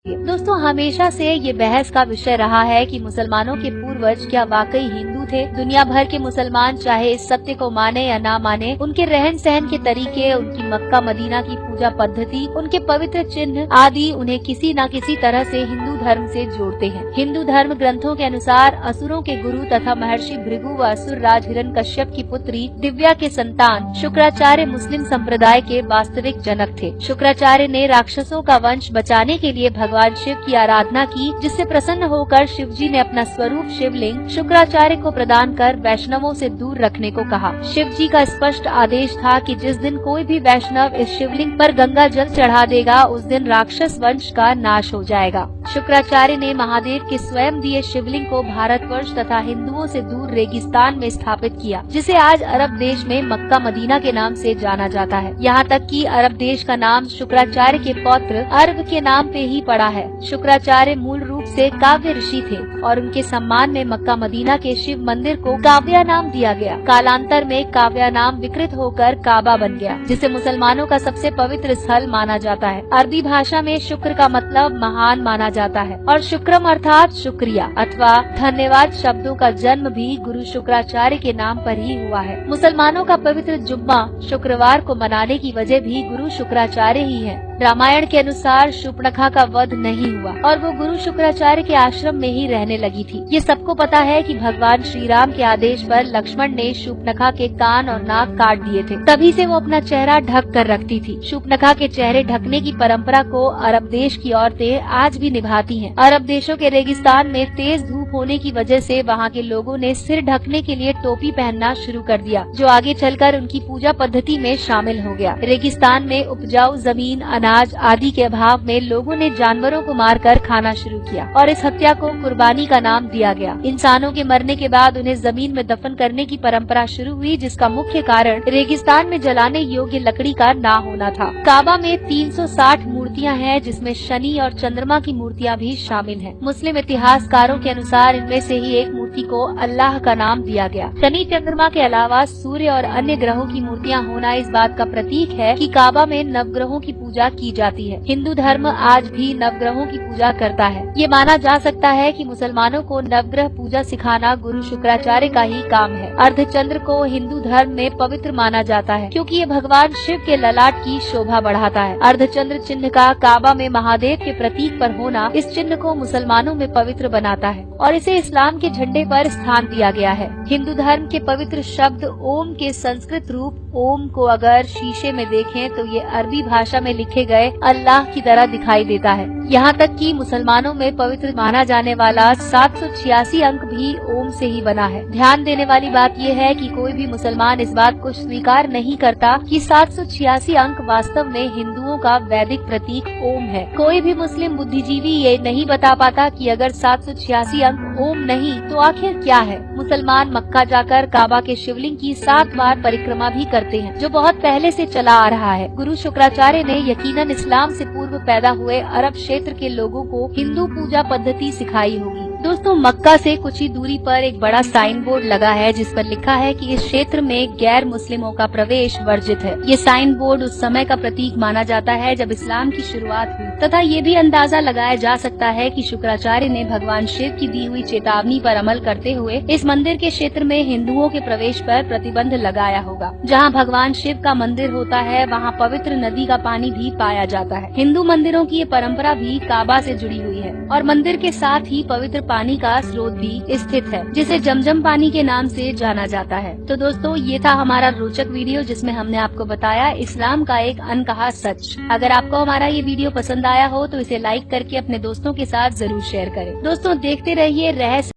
दोस्तों, हमेशा से ये बहस का विषय रहा है कि मुसलमानों के पूर्वज क्या वाकई हिंदू थे। दुनिया भर के मुसलमान चाहे इस सत्य को माने या ना माने, उनके रहन सहन के तरीके, उनकी मक्का मदीना की पूजा पद्धति, उनके पवित्र चिन्ह आदि उन्हें किसी न किसी तरह से हिंदू धर्म से जोड़ते हैं। हिंदू धर्म ग्रंथों के अनुसार असुरों के गुरु तथा महर्षि भृगु व असुर राज हिरण्यकश्यप की पुत्री दिव्या के संतान शुक्राचार्य मुस्लिम संप्रदाय के वास्तविक जनक थे। शुक्राचार्य ने राक्षसों का वंश बचाने के लिए भगवान शिव की आराधना की, जिससे प्रसन्न होकर शिव जी ने अपना स्वरूप शिवलिंग शुक्राचार्य को प्रदान कर वैष्णवों से दूर रखने को कहा। शिव जी का स्पष्ट आदेश था कि जिस दिन कोई भी वैष्णव इस शिवलिंग पर गंगा जल चढ़ा देगा, उस दिन राक्षस वंश का नाश हो जाएगा। शुक्राचार्य ने महादेव के स्वयं दिए शिवलिंग को भारतवर्ष तथा हिंदुओं से दूर रेगिस्तान में स्थापित किया, जिसे आज अरब देश में मक्का मदीना के नाम से जाना जाता है। यहाँ तक कि अरब देश का नाम शुक्राचार्य के पौत्र अर्व के नाम पे ही पड़ा है। शुक्राचार्य मूल रूप से काव्य ऋषि थे और उनके सम्मान में मक्का मदीना के शिव मंदिर को काव्या नाम दिया गया। कालांतर में काव्या नाम विकृत होकर काबा बन गया, जिसे मुसलमानों का सबसे पवित्र स्थल माना जाता है। अरबी भाषा में शुक्र का मतलब महान माना जाता है और शुक्रम अर्थात शुक्रिया अथवा धन्यवाद शब्दों का जन्म भी गुरु शुक्राचार्य के नाम पर ही हुआ है। मुसलमानों का पवित्र जुम्मा शुक्रवार को मनाने की वजह भी गुरु शुक्राचार्य ही है। रामायण के अनुसार शूर्पणखा का वध नहीं हुआ और वो गुरु शुक्राचार्य के आश्रम में ही रहने लगी थी। ये सबको पता है कि भगवान श्री राम के आदेश पर लक्ष्मण ने शूर्पणखा के कान और नाक काट दिए थे। तभी से वो अपना चेहरा ढक कर रखती थी। शूर्पणखा के चेहरे ढकने की परंपरा को अरब देश की औरतें आज भी निभाती हैं। अरब देशों के रेगिस्तान में तेज धूप होने की वजह से वहाँ के लोगों ने सिर ढकने के लिए टोपी पहनना शुरू कर दिया, जो आगे चलकर उनकी पूजा पद्धति में शामिल हो गया। रेगिस्तान में उपजाऊ जमीन, अनाज आदि के अभाव में लोगों ने जानवरों को मारकर खाना शुरू किया और इस हत्या को कुर्बानी का नाम दिया गया। इंसानों के मरने के बाद उन्हें जमीन में दफन करने की परंपरा शुरू हुई, जिसका मुख्य कारण रेगिस्तान में जलाने योग्य लकड़ी का ना होना था। काबा में 360 मूर्तियां हैं, जिसमें शनि और चंद्रमा की मूर्तियां भी शामिल हैं। मुस्लिम इतिहासकारों के अनुसार इनमें से ही एक मूर्ति को अल्लाह का नाम दिया गया। शनि चंद्रमा के अलावा सूर्य और अन्य ग्रहों की मूर्तियां होना इस बात का प्रतीक है कि काबा में नवग्रहों की पूजा की जाती है। हिंदू धर्म आज भी नवग्रहों की पूजा करता है। ये माना जा सकता है कि मुसलमानों को नवग्रह पूजा सिखाना गुरु शुक्राचार्य का ही काम है। अर्धचंद्र को हिंदू धर्म में पवित्र माना जाता है, क्योंकि ये भगवान शिव के ललाट की शोभा बढ़ाता है। अर्धचंद्र चिन्ह का काबा में महादेव के प्रतीक पर होना इस चिन्ह को मुसलमानों में पवित्र बनाता है और इसे इस्लाम के झंडे पर स्थान दिया गया है। हिंदू धर्म के पवित्र शब्द ओम के संस्कृत रूप ओम को अगर शीशे में देखें तो ये अरबी भाषा में लिखे गए अल्लाह की तरह दिखाई देता है। यहाँ तक कि मुसलमानों में पवित्र माना जाने वाला 786 अंक भी ओम से ही बना है। ध्यान देने वाली बात यह है कि कोई भी मुसलमान इस बात को स्वीकार नहीं करता कि 786 अंक वास्तव में हिंदुओं का वैदिक प्रतीक ओम है। कोई भी मुस्लिम बुद्धिजीवी ये नहीं बता पाता कि अगर 786 अंक ओम नहीं तो आखिर क्या है। मुसलमान मक्का जाकर काबा के शिवलिंग की 7 बार परिक्रमा भी करते हैं, जो बहुत पहले से चला आ रहा है। गुरु शुक्राचार्य ने यकीनन इस्लाम से पूर्व पैदा हुए अरब क्षेत्र के लोगों को हिंदू पूजा पद्धति सिखाई होगी। दोस्तों, मक्का से कुछ ही दूरी पर एक बड़ा साइन बोर्ड लगा है, जिस पर लिखा है कि इस क्षेत्र में गैर मुस्लिमों का प्रवेश वर्जित है। ये साइन बोर्ड उस समय का प्रतीक माना जाता है जब इस्लाम की शुरुआत हुई, तथा ये भी अंदाजा लगाया जा सकता है कि शुक्राचार्य ने भगवान शिव की दी हुई चेतावनी पर अमल करते हुए इस मंदिर के क्षेत्र में हिंदुओं के प्रवेश पर प्रतिबंध लगाया होगा। जहाँ भगवान शिव का मंदिर होता है, वहाँ पवित्र नदी का पानी भी पाया जाता है। हिंदू मंदिरों की ये परंपरा भी काबा से जुड़ी हुई है और मंदिर के साथ ही पवित्र पानी का स्रोत भी स्थित है, जिसे जमजम पानी के नाम से जाना जाता है। तो दोस्तों, ये था हमारा रोचक वीडियो, जिसमें हमने आपको बताया इस्लाम का एक अनकहा सच। अगर आपको हमारा ये वीडियो पसंद आया हो तो इसे लाइक करके अपने दोस्तों के साथ जरूर शेयर करें। दोस्तों, देखते रहिए रहस्य